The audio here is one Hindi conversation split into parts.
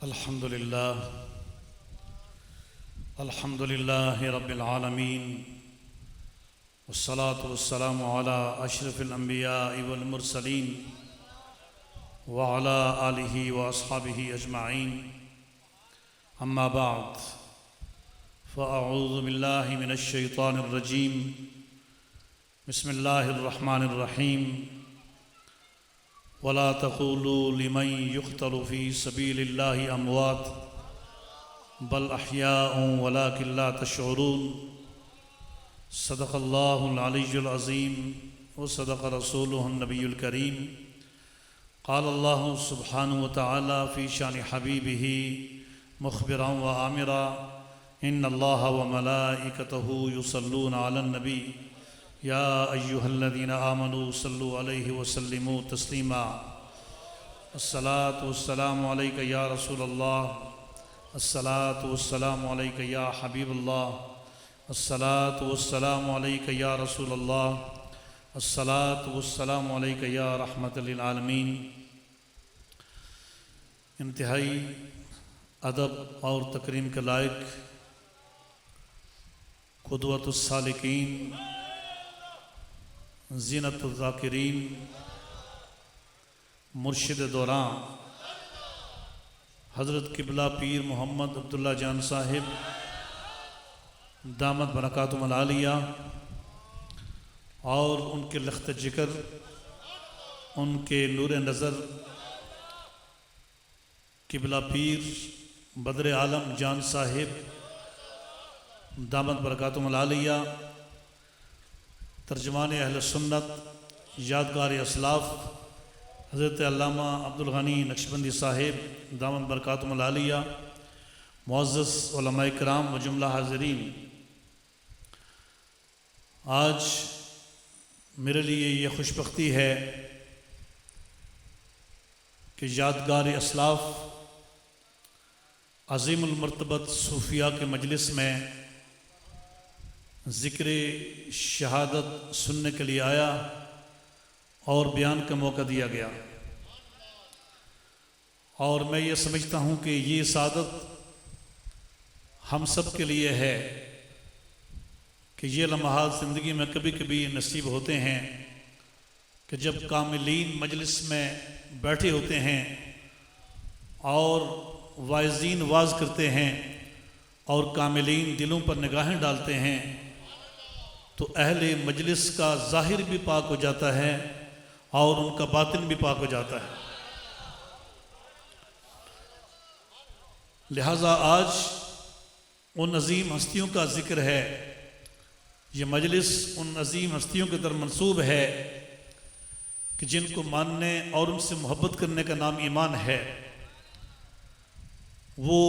अल्हम्दुलिल्लाह रब्बिल आलमीन वस्सलातु वस्सलामु अला अशरफिल अंबिया वल मुरसलीन व अला आलिहि व अस्हाबिहि अजमाइन अम्मा बाद फ़अऊज़ु बिल्लाहि मिनश शैतानिर रजीम बिस्मिल्लाहिर रहमानिर रहीम वला तक़ूलू लिमन युक़्तलु फ़ी सबीलिल्लाहि अमवात बल अहयाउन वलाकिन ला तशऊरून सदक़ल्लाहुल अलिय्युल अज़ीम व सदक़ रसूलुहुन नबियुल करीम क़ाल अल्लाहु सुब्हानहु व तआला फ़ी शानि हबीबिही मुख़बिरन व आमिरा इन्नल्लाहा व मलाइकतहु युसल्लूना अलन नबी या अय्युहल्लज़ीना आमनू सल्लु अलैहि व सल्लिमू तस्लीमा अस्सलातु वस्सलामु अलैका या रसूलल्लाह अस्सलातु वस्सलामु अलैका या हबीबल्लाह अस्सलातु वस्सलामु अलैका या रसूलल्लाह अस्सलातु वस्सलामु अलैका या रहमतल लिल आलमीन। इंतहाई अदब और तकरीम के लायक क़ुदवतुस सालिकीन ज़ीनतुज़ ज़ाकिरीन मुर्शिद दौरां हज़रत किबला पीर मोहम्मद अब्दुल्ला जान साहिब दामत बरकातुहुल आलिया और उनके लख्त जिक्र उनके नूर नज़र किबला पीर बदर आलम जान साहिब दामत बरकातुहुल आलिया तर्जमान अहल सुन्नत यादगार असलाफ़ हज़रत अल्लामा अब्दुल गनी नक्शबंदी साहिब दामत बरकातुहुल आलिया मुअज़्ज़ज़ उलमाए किराम व जुमला हाज़रीन, आज मेरे लिए ये खुशबख्ती है कि यादगार असलाफ़ अज़ीमुल मर्तबत सूफिया के मजलिस में ज़िक्र शहादत सुनने के लिए आया और बयान का मौका दिया गया। और मैं ये समझता हूँ कि ये सादत हम सब के लिए है कि ये लम्हात ज़िंदगी में कभी कभी नसीब होते हैं कि जब कामिलीन मजलिस में बैठे होते हैं और वाइज़ीन वाज करते हैं और कामिलीन दिलों पर निगाहें डालते हैं तो अहले मजलिस का ज़ाहिर भी पाक हो जाता है और उनका बातिन भी पाक हो जाता है। लिहाजा आज उन अजीम हस्तियों का जिक्र है, ये मजलिस उन अजीम हस्तियों की तरफ मंसूब है कि जिनको मानने और उनसे मोहब्बत करने का नाम ईमान है। वो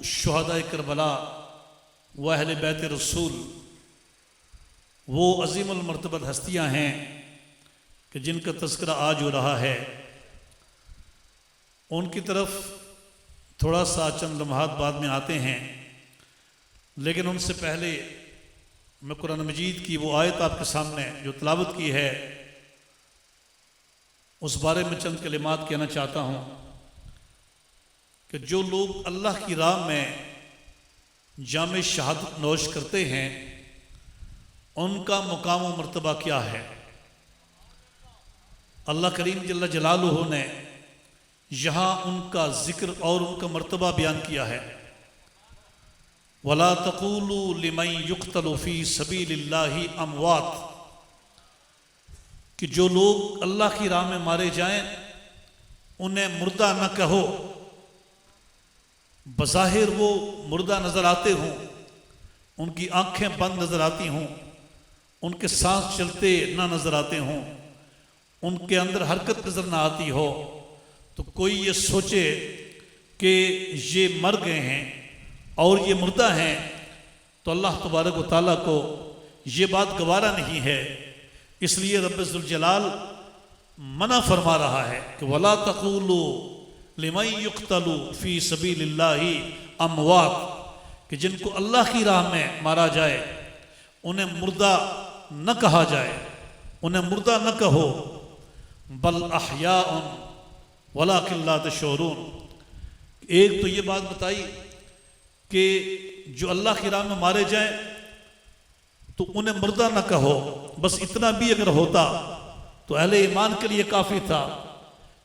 शुहदाए करबला, वो अहले बैत रसूल, वो अजीमुल मर्तबत हस्तियाँ हैं कि जिनका तज़किरा आज हो रहा है। उनकी तरफ थोड़ा सा चंद लम्हात बाद में आते हैं, लेकिन उनसे पहले मैं कुरान मजीद की वो आयत आपके सामने जो तिलावत की है उस बारे में चंद कलिमात कहना चाहता हूँ कि जो लोग अल्लाह की राह में जाम शहादत नोश करते हैं उनका मुकाम व मर्तबा क्या है। अल्लाह करीम जल्ल जलालुहु ने यहाँ उनका ज़िक्र और उनका मर्तबा बयान किया है। वला तक़ूलू लिमन युक़्तलु फ़ी सबीलिल्लाहि अमवात, कि जो लोग अल्लाह की राह में मारे जाएं उन्हें मुर्दा न कहो। बज़ाहिर वो मुर्दा नज़र आते हों, उनकी आँखें बंद नज़र आती हों, उनके सांस चलते ना नज़र आते हों, उनके अंदर हरकत नज़र ना आती हो, तो कोई ये सोचे कि ये मर गए हैं और ये मुर्दा हैं, तो अल्लाह तबारक व तआला को ये बात गवारा नहीं है। इसलिए रब्ब ज़ुल जलाल मना फरमा रहा है कि वला तक़ूलू लिमन युक़्तलु फ़ी सबीलिल्लाहि अमवात, कि जिनको अल्लाह की राह में मारा जाए उन्हें मुर्दा न कहा जाए, उन्हें मुर्दा न कहो। बल अहयाउन वलाकिन ला तशऊरून, एक तो ये बात बताई कि जो अल्लाह की राह में मारे जाए तो उन्हें मुर्दा न कहो, बस इतना भी अगर होता तो अहले ईमान के लिए काफ़ी था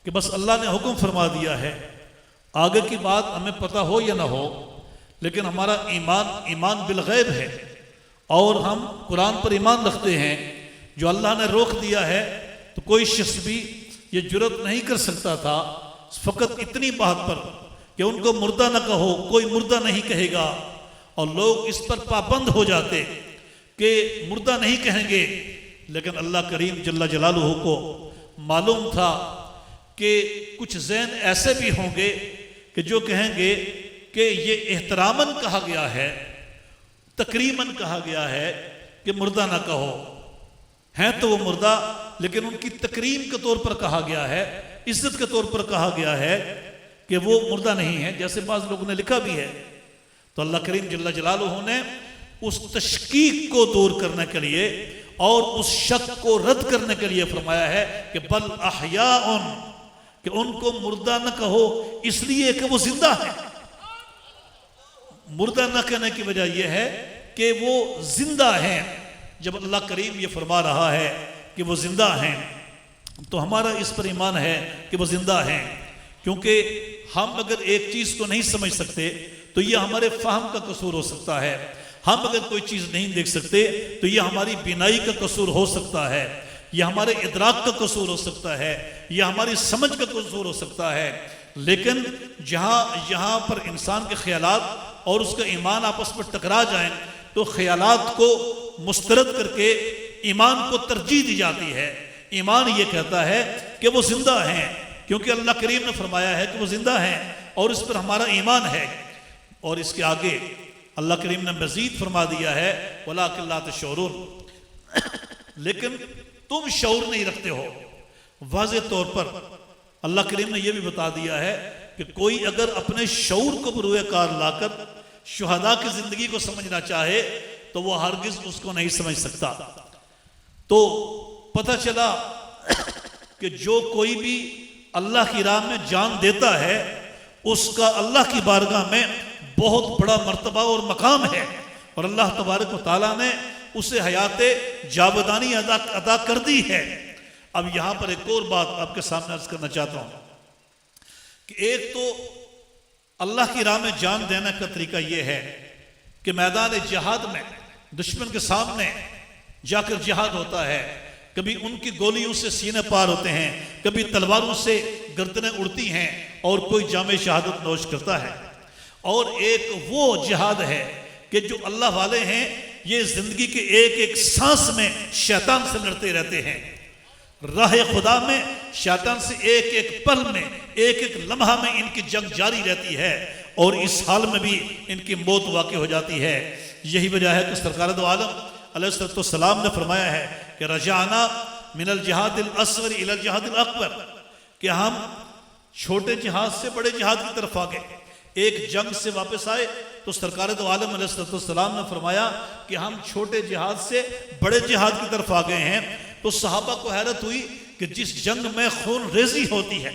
कि बस अल्लाह ने हुक्म फरमा दिया है, आगे की बात हमें पता हो या ना हो, लेकिन हमारा ईमान बिल गैब है और हम कुरान पर ईमान रखते हैं। जो अल्लाह ने रोक दिया है तो कोई शख्स भी ये जुर्रत नहीं कर सकता था, फ़कत इतनी बात पर कि उनको मुर्दा न कहो, कोई मुर्दा नहीं कहेगा। और लोग इस पर पाबंद हो जाते कि मुर्दा नहीं कहेंगे, लेकिन अल्लाह करीम जल्ला जलालुहु को मालूम था कि कुछ ज़हन ऐसे भी होंगे कि जो कहेंगे कि ये एहतरामन कहा गया है, तकरीमन कहा गया है कि मुर्दा ना कहो। हैं तो वो मुर्दा, लेकिन उनकी तकरीम के तौर पर कहा गया है, इज्जत के तौर पर कहा गया है कि वो मुर्दा नहीं है, जैसे बाज़ लोगों ने लिखा भी है। तो अल्लाह करीम जल्ला जलालुहु ने उस तशकीक को दूर करने के लिए और उस शक को रद्द करने के लिए फरमाया है कि बल अहयाउन, कि उनको मुर्दा न कहो इसलिए कि वो जिंदा है। मुर्दा न कहने की वजह यह है कि वो जिंदा हैं। जब अल्लाह करीम ये फरमा रहा है कि वो जिंदा हैं तो हमारा इस पर ईमान है कि वो जिंदा हैं, क्योंकि हम अगर एक चीज़ को नहीं समझ सकते तो ये हमारे फाहम का कसूर हो सकता है। हम अगर कोई चीज़ नहीं देख सकते तो ये हमारी बिनाई का कसूर हो सकता है, यह हमारे इदराक का कसूर हो सकता है, यह हमारी समझ का कसूर हो सकता है। लेकिन यहाँ पर इंसान के ख्यालात और उसका ईमान आपस में टकरा जाएं तो ख्यालात को मुस्तरद करके ईमान को तरजीह दी जाती है। ईमान ये कहता है कि वो जिंदा हैं, क्योंकि अल्लाह करीम ने फरमाया है कि वो जिंदा हैं और इस पर हमारा ईमान है। और इसके आगे अल्लाह करीम ने मजीद फरमा दिया है वलाकिन ला तशऊरून, लेकिन तुम शऊर नहीं रखते हो। वाज़े तौर पर अल्लाह करीम ने यह भी बता दिया है कि कोई अगर अपने शऊर को बरूए कार लाकर शुहदा की जिंदगी को समझना चाहे तो वह हरगिज उसको नहीं समझ सकता। तो पता चला कि जो कोई भी अल्लाह की राह में जान देता है उसका अल्लाह की बारगाह में बहुत बड़ा मर्तबा और मकाम है, और अल्लाह तबारक व तआला ने उसे हयाते जावेदानी अदा कर दी है। अब यहां पर एक और बात आपके सामने अर्ज करना चाहता हूं कि एक तो अल्लाह की राह में जान देने का तरीका यह है कि मैदान जिहाद में दुश्मन के सामने जाकर जिहाद होता है। कभी उनकी गोलियों से सीने पार होते हैं, कभी तलवारों से गर्दनें उड़ती हैं और कोई जामे शहादत नोश करता है। और एक वो जिहाद है कि जो अल्लाह वाले हैं ये जिंदगी के एक एक सांस में शैतान से लड़ते रहते हैं। राह खुदा में शैतान से एक एक पल में, एक एक लम्हा में इनकी जंग जारी रहती है और इस हाल में भी इनकी मौत वाक़ई हो जाती है। यही वजह है कि सरकार दो आलम अलैहिस्सलाम ने फरमाया है कि रजाना मिनल जिहादिल अस्ग़र इलल जिहादिल अकबर, कि हम छोटे जिहाद से बड़े जिहाद की तरफ आ गए। एक जंग से वापस आए तो सरकार दो आलम अलैहिस्सलाम ने फरमाया कि हम छोटे जिहाद से बड़े जिहाद की तरफ आ गए हैं। तो सहाबा को हैरत हुई कि जिस जंग में खून रेजी होती है,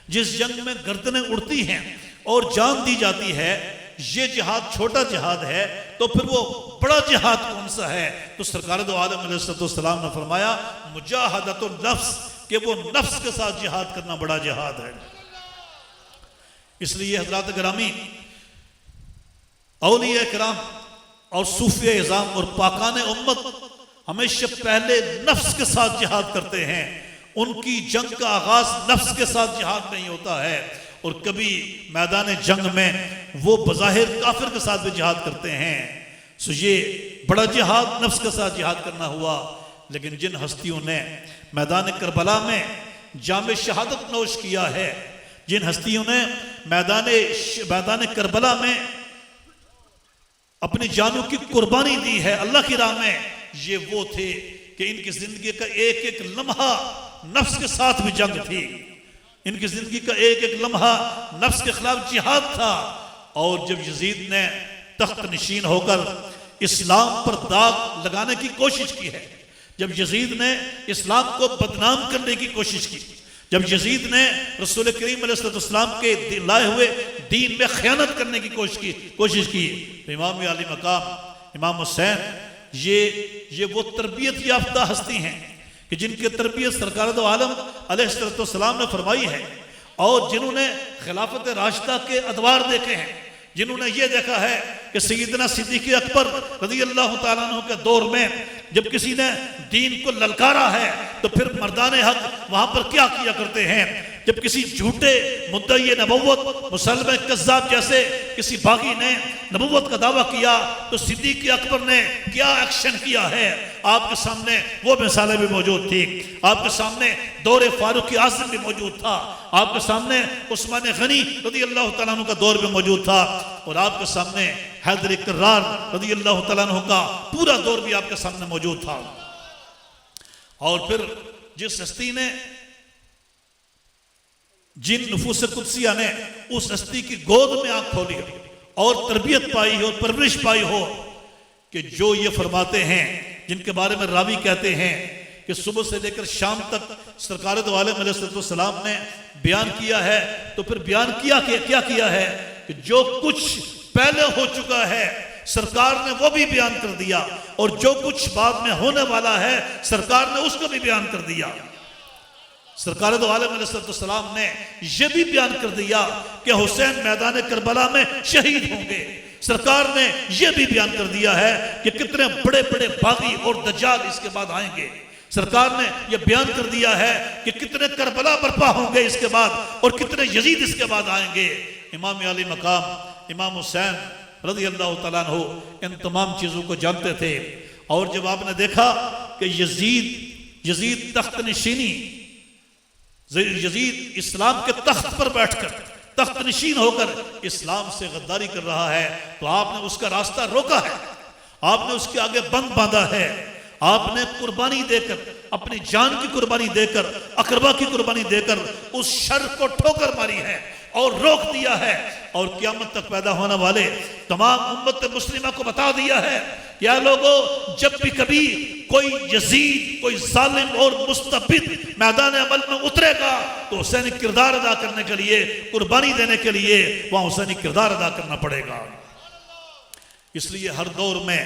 जिस जंग में गर्दनें उड़ती हैं और जान दी जाती है, ये जिहाद छोटा जिहाद है, तो फिर वो बड़ा जिहाद कौन सा है? तो सरकार दो आलम अलैहिस्सलाम ने फरमाया मुजाहदतुन नफ्स, कि वो नफ्स के साथ जिहाद करना बड़ा जिहाद है। इसलिए हज़रात गिरामी, औलिया किराम और सूफिया इज़ाम और पाकाने उम्मत हमेशा पहले नफ्स के साथ जिहाद करते हैं। उनकी जंग का आगाज नफ्स के साथ जिहाद नहीं होता है, और कभी मैदान जंग में वो बज़ाहिर काफिर के साथ भी जिहाद करते हैं। सो ये बड़ा जिहाद नफ्स के साथ जिहाद करना हुआ। लेकिन जिन हस्तियों ने मैदान करबला में जामे शहादत नोश किया है, जिन हस्तियों ने मैदान करबला में अपनी जानों की कुर्बानी दी है अल्लाह की राह में, ये वो थे कि इनकी जिंदगी का एक एक लम्हा नफ्स के साथ भी जंग थी। इनकी जिंदगी का एक एक लम्हा नफ्स के खिलाफ जिहाद था। और जब यजीद ने तख्त नशीन होकर इस्लाम पर दाग लगाने की कोशिश की है, जब यजीद ने इस्लाम को बदनाम करने की कोशिश की, जब यजीद ने रसूल करीम अलैहिस्सलाम के लाए हुए दीन में खयानत करने की कोशिश की तो इमाम आली मकाम इमाम हुसैन ये वो तरबियत याफ्ता हस्ती हैं कि जिनकी तरबियत सरकार दो आलम अलैहिस्सलाम ने फरमाई है और जिन्होंने खिलाफत राशिदा के अदवार देखे हैं, जिन्होंने ये देखा है कि सैयदना सिद्दीक़ अकबर रज़ी अल्लाह तआला अन्हु के दौर में जब किसी ने दीन को ललकारा है तो फिर मर्दाने हक वहां पर क्या किया करते हैं। जब किसी झूठे मुद्दई नबुव्वत मुसलमान कज़्ज़ाब जैसे किसी बागी ने नबुव्वत का दावा किया तो सिद्दीक़ अकबर ने क्या एक्शन किया है, आपके सामने वो मिसालें भी मौजूद थी। आपके सामने दौर फारूक आज़म भी मौजूद था, आपके सामने उस्मान गनी रज़ी अल्लाह तआला अन्हु का दौर भी मौजूद था और आपके सामने हैदर कर्रार रज़ी अल्लाह तआला अन्हु का पूरा दौर भी आपके सामने मौजूद था। और फिर जिस हस्ती ने जिन नफूस कुदसिया ने उस हस्ती की गोद में आंख खोली और तरबियत पाई हो, परवरिश पाई हो कि जो ये फरमाते हैं, जिनके बारे में रावी कहते हैं कि सुबह से लेकर शाम तक सरकार दो आलम अलैहिस्सलाम ने बयान किया है, तो फिर बयान क्या किया है कि जो कुछ पहले हो चुका है सरकार ने वो भी बयान कर दिया और जो कुछ बाद में होने वाला है सरकार ने उसको भी बयान कर दिया। सरकार दो आलम अलैहिस्सलाम ने यह भी बयान कर दिया कि हुसैन मैदान करबला में शहीद होंगे। सरकार ने यह भी बयान कर दिया है कि कितने बड़े बड़े बागी और दज्जाल इसके बाद आएंगे। सरकार ने यह बयान कर दिया है कि कितने करबला बर्पा होंगे इसके बाद और कितने यजीद इसके बाद आएंगे। इमाम आली मकाम इमाम हुसैन रज़ी अल्लाह तआला अन्हु इन तमाम चीज़ों को जानते थे। और जब आपने देखा कि यजीद तख्त नशीनी, यजीद इस्लाम के तख्त पर बैठकर तख्त नशीन होकर इस्लाम से गद्दारी कर रहा है तो आपने उसका रास्ता रोका है, आपने उसके आगे बंद बांधा है, आपने कुर्बानी देकर अपनी जान की कुर्बानी देकर अकरबा की कुर्बानी देकर उस शर को ठोकर मारी है और रोक दिया है और क़यामत तक पैदा होने वाले तमाम उम्मत मुस्लिमा को बता दिया है क्या लोगों, जब भी कभी कोई यजीद कोई जालिम और मुस्तबिद मैदान अमल में उतरेगा तो हुसैनी किरदार अदा करने के लिए, कुर्बानी देने के लिए वहां हुसैनी किरदार अदा करना पड़ेगा। इसलिए हर दौर में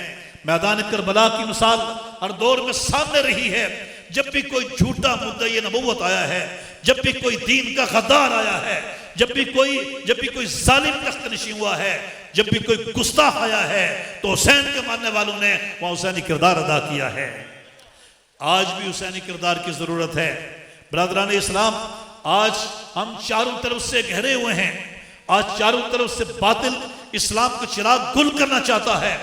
मैदान करबला की मिसाल हर दौर में सामने रही है। जब भी कोई झूठा मुद्दई नबुव्वत आया है, जब भी कोई दीन का गद्दार आया है, जब भी कोई जालिम तख्त नशीं हुआ है, जब भी कोई गुस्ताख आया है तो हुसैन के मानने वालों ने वहां हुसैनी किरदार अदा किया है। आज भी हुसैनी किरदार की जरूरत है। बरादरान इस्लाम, आज हम चारों तरफ से घेरे हुए हैं, आज चारों तरफ से बातिल इस्लाम का चिराग गुल करना चाहता है।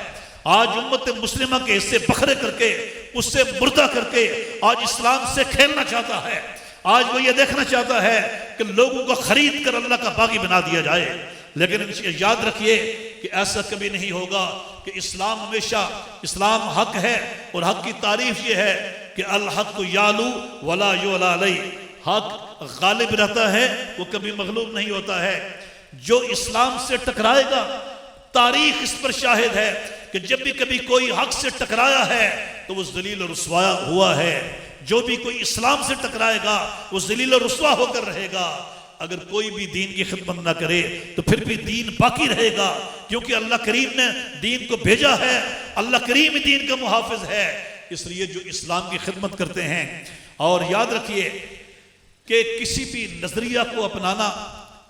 आज उम्मत मुस्लिमा के हिस्से बखरे करके उससे मुर्दा करके आज इस्लाम से खेलना चाहता है। आज वो ये देखना चाहता है कि लोगों को खरीद कर अल्लाह का बागी बना दिया जाए। लेकिन याद रखिए कि ऐसा कभी नहीं होगा कि इस्लाम हमेशा, इस्लाम हक है और हक की तारीफ ये है कि अल हक यालू वला युला अलैह, हक गालिब रहता है, वो कभी मगलूब नहीं होता है। जो इस्लाम से टकराएगा, तारीख इस पर शाहिद है कि जब भी कभी कोई हक से टकराया है तो वो जलील और रुसवा हुआ है। जो भी कोई इस्लाम से टकराएगा वो जलील और रुसवा होकर रहेगा। अगर कोई भी दीन की खिदमत ना करे तो फिर भी दीन बाकी रहेगा, क्योंकि अल्लाह करीम ने दीन को भेजा है, अल्लाह करीम दीन का मुहाफिज है। इसलिए जो इस्लाम की खिदमत करते हैं, और याद रखिए कि किसी भी नजरिया को अपनाना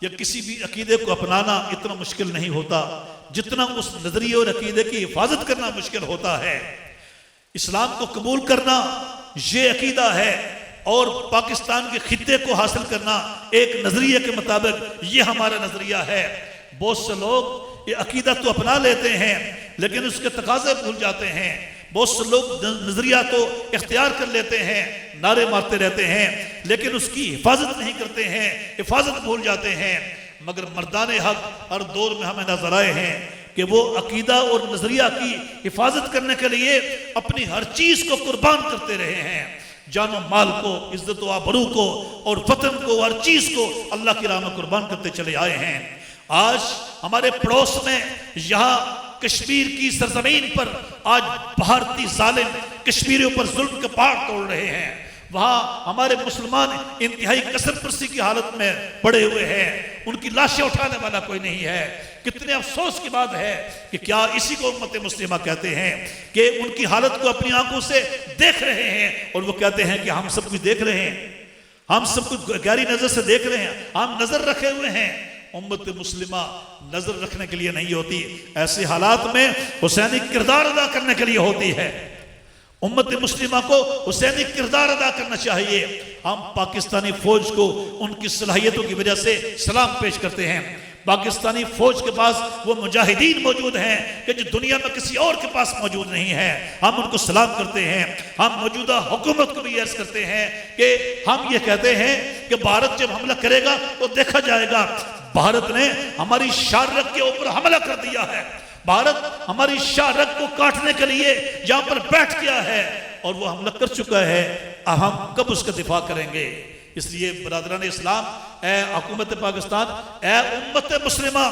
या किसी भी अकीदे को अपनाना इतना मुश्किल नहीं होता जितना उस नजरिए और अकीदे की हिफाजत करना मुश्किल होता है। इस्लाम को कबूल करना ये अकीदा है और पाकिस्तान के खित्ते को हासिल करना एक नजरिए के मुताबिक ये हमारा नजरिया है। बहुत से लोग ये अकीदा तो अपना लेते हैं लेकिन उसके तकाजे भूल जाते हैं। बहुत से लोग नजरिया तो इख्तियार कर लेते हैं, नारे मारते रहते हैं, लेकिन उसकी हिफाजत नहीं करते हैं, हिफाजत भूल जाते हैं। मगर मर्दाने हक हर दौर में हमें नजर आए हैं कि वो अकीदा और नजरिया की हिफाजत करने के लिए अपनी हर चीज को कुर्बान करते रहे हैं। जानो माल को, इज्जत व आबरू को और वतन को, हर चीज को अल्लाह की राह में कुर्बान करते चले आए हैं। आज हमारे पड़ोस में यहाँ कश्मीर की सरजमीन पर आज भारतीय जालिम कश्मीरियों पर जुल्म के पहाड़ तोड़ रहे हैं। वहाँ हमारे मुसलमान इंतहाई कसरपरसी की हालत में पड़े हुए हैं, उनकी लाशें उठाने वाला कोई नहीं है। कितने अफसोस की बात है कि क्या इसी को उम्मत मुस्लिमा कहते हैं कि उनकी हालत को अपनी आंखों से देख रहे हैं और वो कहते हैं कि हम सब कुछ देख रहे हैं, हम सब कुछ गहरी नजर से देख रहे हैं, हम नजर रखे हुए हैं। उम्मत मुस्लिमा नजर रखने के लिए नहीं होती, ऐसे हालात में हुसैनी किरदार अदा करने के लिए होती है। उम्मत मुस्लिमा को हुसैनी किरदार अदा करना चाहिए। हम पाकिस्तानी फौज को उनकी सलाहियतों की वजह से सलाम पेश करते हैं। पाकिस्तानी फौज के पास वो मुजाहिदीन मौजूद हैं कि जो दुनिया में किसी और के पास मौजूद नहीं है। हम उनको सलाम करते हैं। हम मौजूदा हुकूमत को भी अर्ज करते हैं कि हम ये कहते हैं कि भारत जब हमला करेगा तो देखा जाएगा। भारत ने हमारी शारक के ऊपर हमला कर दिया है। भारत हमारी शारक को काटने के लिए यहां पर बैठ गया है और वो हमला कर चुका है। हम कब उसका दिफा करेंगे? इसलिए बरादरान इस्लाम, ए हुकूमत पाकिस्तान, ए उम्मत मुस्लिमा,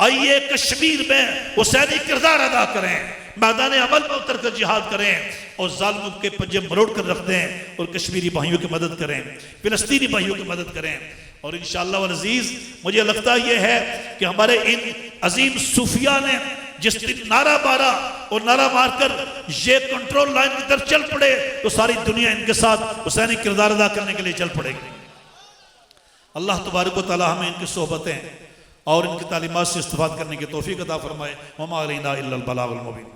आइए कश्मीर में हुसैनी किरदार अदा करें, मैदान अमल में उतर कर जिहाद करें और जालिमों के पंजे मरोड़ कर रख दें और कश्मीरी भाइयों की मदद करें, फिलिस्तीनी भाइयों की मदद करें। और इंशाअल्लाह वल अज़ीज़ मुझे लगता यह है कि हमारे इन अजीम सूफिया ने जिस दिन नारा मारा और नारा मारकर ये कंट्रोल लाइन की तरफ चल पड़े तो सारी दुनिया इनके साथ हुसैनी किरदार अदा करने के लिए चल पड़ेगी। अल्लाह तबारक व तआला हमें इनकी सोहबतें और इनकी तालीमात से इस्तेफाद करने की तौफीक अता फरमाए। वमा अलैना इल्लल बलागुल मुबीन।